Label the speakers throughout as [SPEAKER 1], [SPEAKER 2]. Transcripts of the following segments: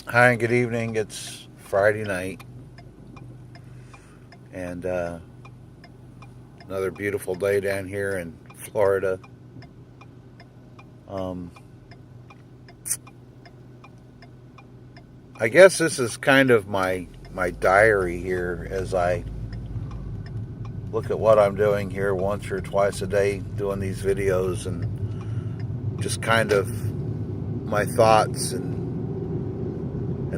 [SPEAKER 1] Hi, and good evening. It's Friday night, and another beautiful day down here in Florida. Um, I guess this is kind of my diary here as I look at what I'm doing here once or twice a day, doing these videos, and just kind of my thoughts and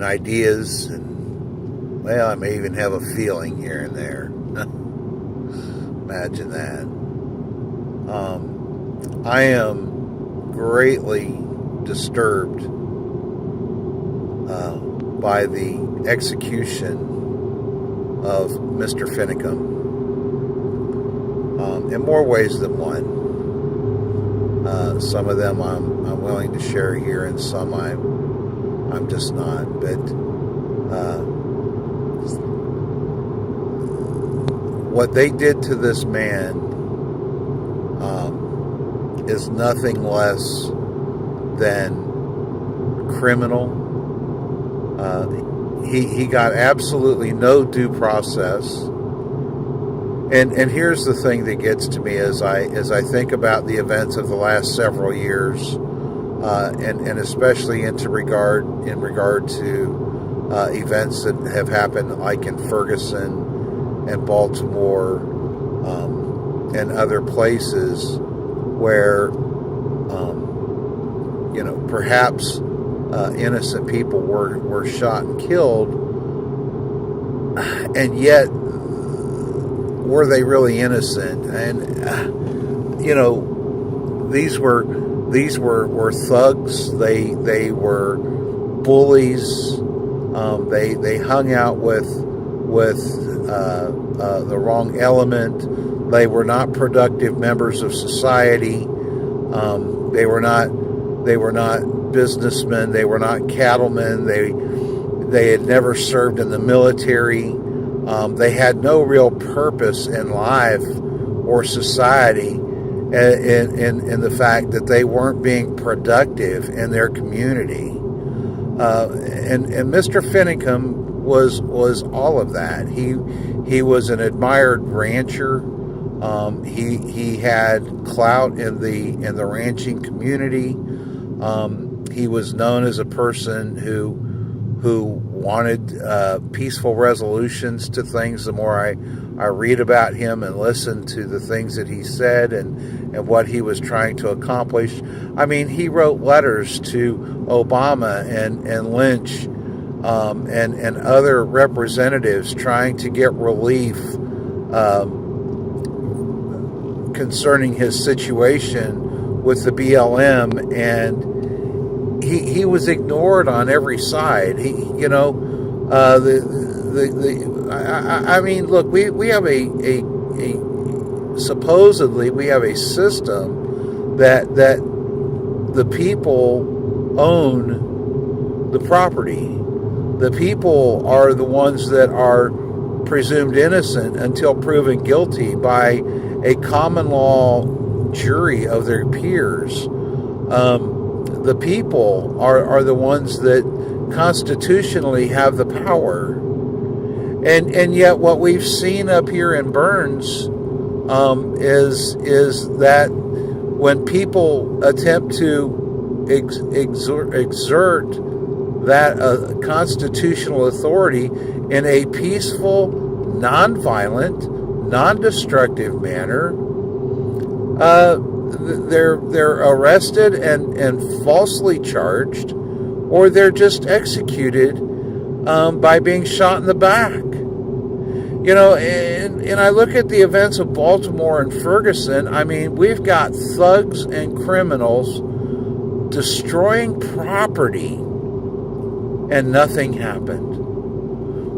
[SPEAKER 1] ideas, and well, I may even have a feeling here and there. Imagine that. I am greatly disturbed by the execution of Mr. Finicum in more ways than one. Some of them I'm willing to share here, and some I'm just not. But what they did to this man is nothing less than criminal. He got absolutely no due process. And here's the thing that gets to me as I think about the events of the last several years, and especially in regard to events that have happened, like in Ferguson and Baltimore, and other places where perhaps innocent people were shot and killed, and yet were they really innocent? And these were thugs. They were bullies. They hung out with the wrong element. They were not productive members of society. They were not businessmen. They were not cattlemen. They had never served in the military. They had no real purpose in life or society, in the fact that they weren't being productive in their community. And Mr. Finicum was all of that. He was an admired rancher. He had clout in the ranching community. He was known as a person who wanted peaceful resolutions to things. The more I read about him and listen to the things that he said and what he was trying to accomplish. I mean, he wrote letters to Obama and Lynch and other representatives trying to get relief concerning his situation with the BLM, and he was ignored on every side. I mean, look, we have a supposedly we have a system that the people own the property. The people are the ones that are presumed innocent until proven guilty by a common law jury of their peers. The people are the ones that constitutionally have the power. And yet what we've seen up here in Burns is that when people attempt to exert that constitutional authority in a peaceful, nonviolent, non-destructive manner, they're arrested and falsely charged, or they're just executed by being shot in the back. And I look at the events of Baltimore and Ferguson. I mean, we've got thugs and criminals destroying property, and nothing happened.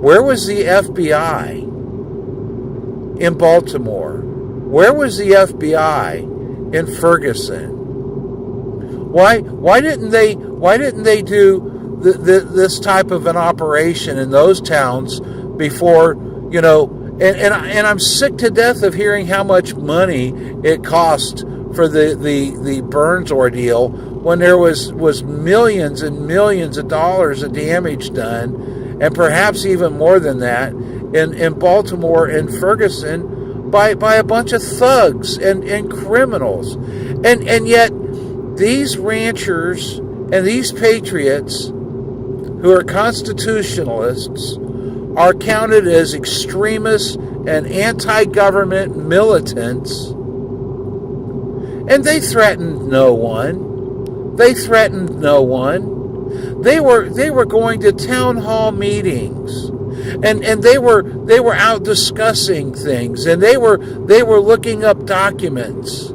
[SPEAKER 1] Where was the FBI in Baltimore? Where was the FBI in Ferguson? Why didn't they do this type of an operation in those towns before? And I'm sick to death of hearing how much money it cost for the Burns ordeal, when there was millions and millions of dollars of damage done, and perhaps even more than that, in Baltimore and Ferguson by a bunch of thugs and criminals. And yet these ranchers and these patriots who are constitutionalists are counted as extremists and anti-government militants, and they threatened no one. They threatened no one. They were going to town hall meetings, and they were out discussing things, and they were looking up documents,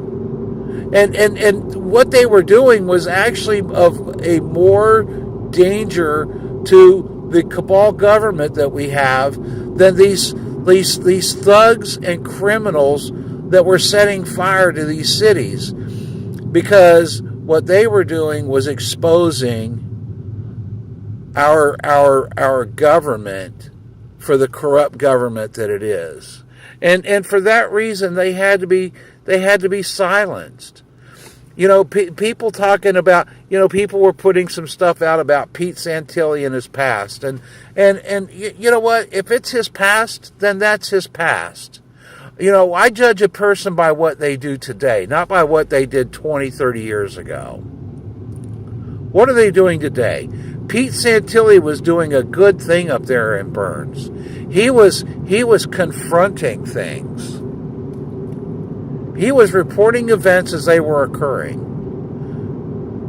[SPEAKER 1] and what they were doing was actually of a more danger to the cabal government that we have than these thugs and criminals that were setting fire to these cities, because what they were doing was exposing our government for the corrupt government that it is, and for that reason they had to be silenced. People talking about, people were putting some stuff out about Pete Santilli and his past. And you know what? If it's his past, then that's his past. I judge a person by what they do today, not by what they did 20, 30 years ago. What are they doing today? Pete Santilli was doing a good thing up there in Burns. He was confronting things. He was reporting events as they were occurring.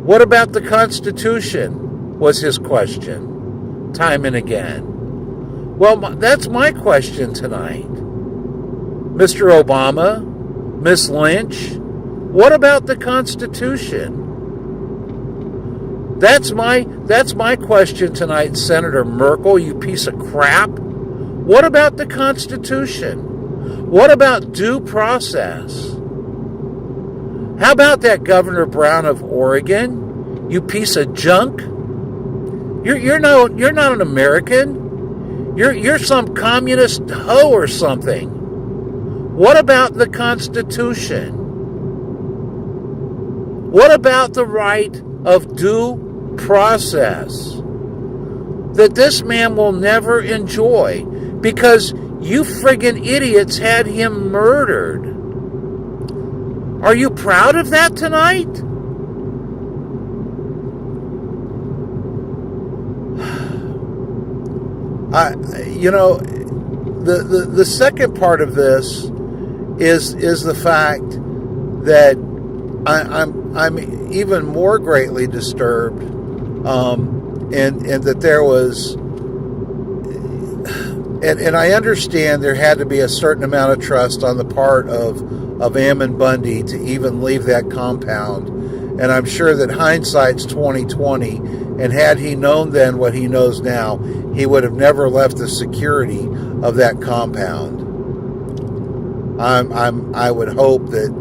[SPEAKER 1] What about the Constitution, was his question, time and again. Well, that's my question tonight. Mr. Obama, Miss Lynch, what about the Constitution? That's my question tonight, Senator Merkel, you piece of crap. What about the Constitution? What about due process? How about that Governor Brown of Oregon? You piece of junk. You're not an American. You're some communist hoe or something. What about the Constitution? What about the right of due process that this man will never enjoy because you friggin' idiots had him murdered? Are you proud of that tonight? The second part of this is the fact that I'm even more greatly disturbed, and that there was, and I understand there had to be a certain amount of trust on the part of Ammon Bundy to even leave that compound. And I'm sure that hindsight's 20/20, and had he known then what he knows now, he would have never left the security of that compound. I would hope that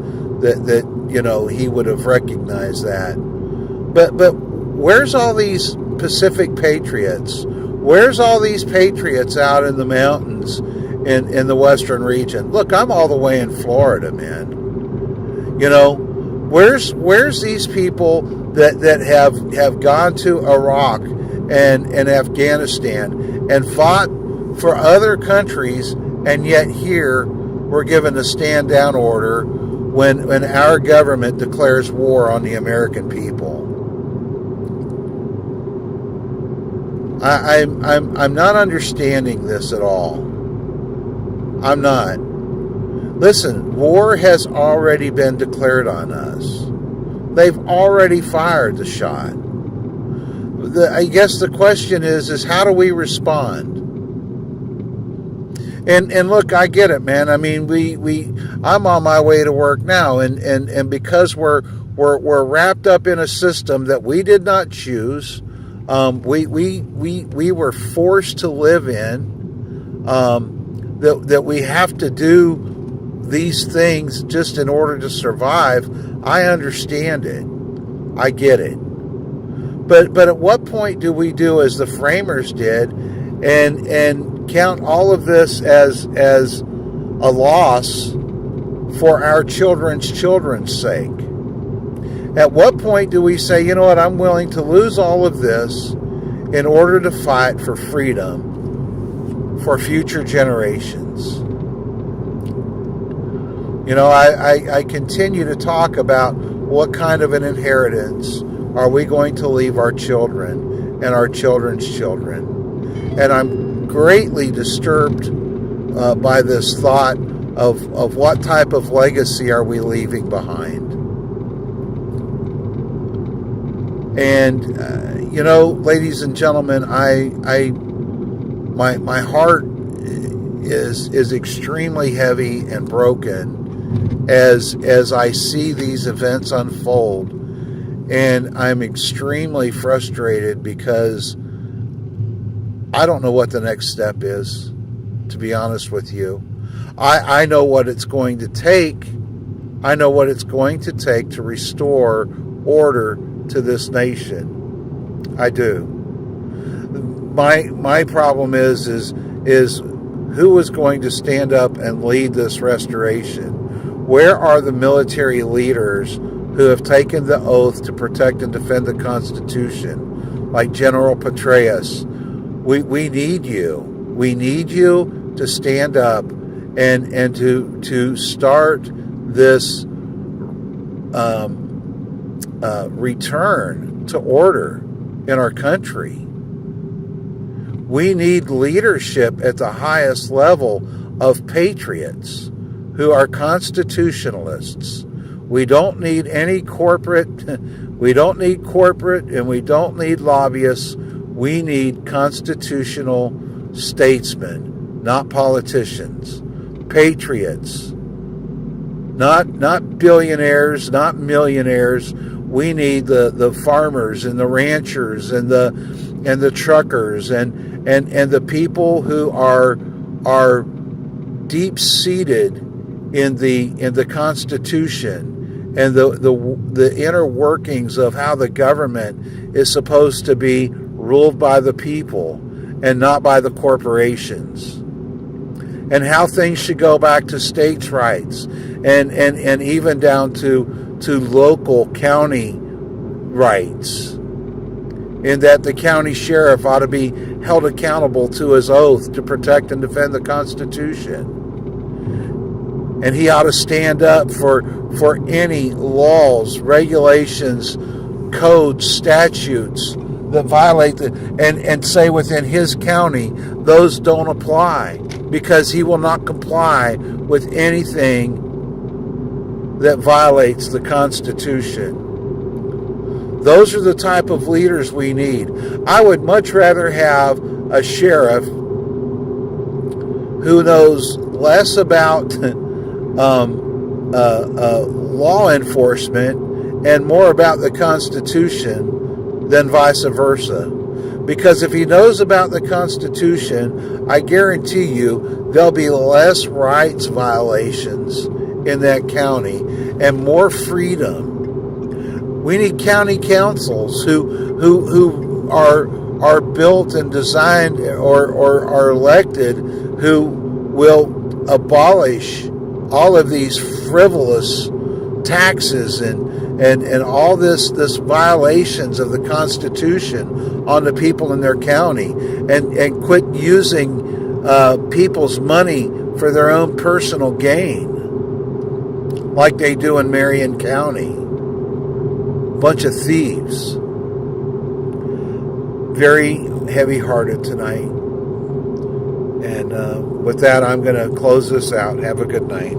[SPEAKER 1] he would have recognized that. But where's all these Pacific patriots? Where's all these patriots out in the mountains in the western region? Look, I'm all the way in Florida, man. Where's these people that have gone to Iraq and Afghanistan and fought for other countries, and yet here we're given a stand down order when our government declares war on the American people? I'm not understanding this at all. I'm not. Listen, war has already been declared on us. They've already fired the shot. I guess the question is how do we respond? And look, I get it, man. I mean, I'm on my way to work now, and because we're wrapped up in a system that we did not choose, we were forced to live in, that we have to do these things just in order to survive. I understand it. I get it. But at what point do we do as the framers did and count all of this as a loss for our children's sake? At what point do we say, you know what, I'm willing to lose all of this in order to fight for freedom for future generations? You know, I continue to talk about what kind of an inheritance are we going to leave our children and our children's children. And I'm greatly disturbed by this thought of what type of legacy are we leaving behind. And you know, ladies and gentlemen, my heart is extremely heavy and broken as I see these events unfold, and I'm extremely frustrated because I don't know what the next step is, to be honest with you. I know what it's going to take. I know what it's going to take to restore order to this nation. I do. My problem is who is going to stand up and lead this restoration? Where are the military leaders who have taken the oath to protect and defend the Constitution, like General Petraeus? We need you. We need you to stand up and to start this return to order in our country. We need leadership at the highest level of patriots who are constitutionalists. We don't need any corporate, we don't need corporate, and we don't need lobbyists. We need constitutional statesmen, not politicians, patriots, not billionaires, not millionaires. We need the farmers and the ranchers and the truckers and the people who are deep seated in the Constitution and the inner workings of how the government is supposed to be ruled by the people and not by the corporations, and how things should go back to states' rights and even down to local county rights, in that the county sheriff ought to be held accountable to his oath to protect and defend the Constitution. And he ought to stand up for any laws, regulations, codes, statutes that violate and say within his county, those don't apply, because he will not comply with anything that violates the Constitution. Those are the type of leaders we need. I would much rather have a sheriff who knows less about law enforcement and more about the Constitution than vice versa. Because if he knows about the Constitution, I guarantee you there'll be less rights violations in that county and more freedom. We need county councils who are built and designed or are elected, who will abolish all of these frivolous taxes and all this violations of the Constitution on the people in their county, and quit using people's money for their own personal gain like they do in Marion County. Bunch of thieves. Very heavy-hearted tonight. And with that, I'm going to close this out. Have a good night.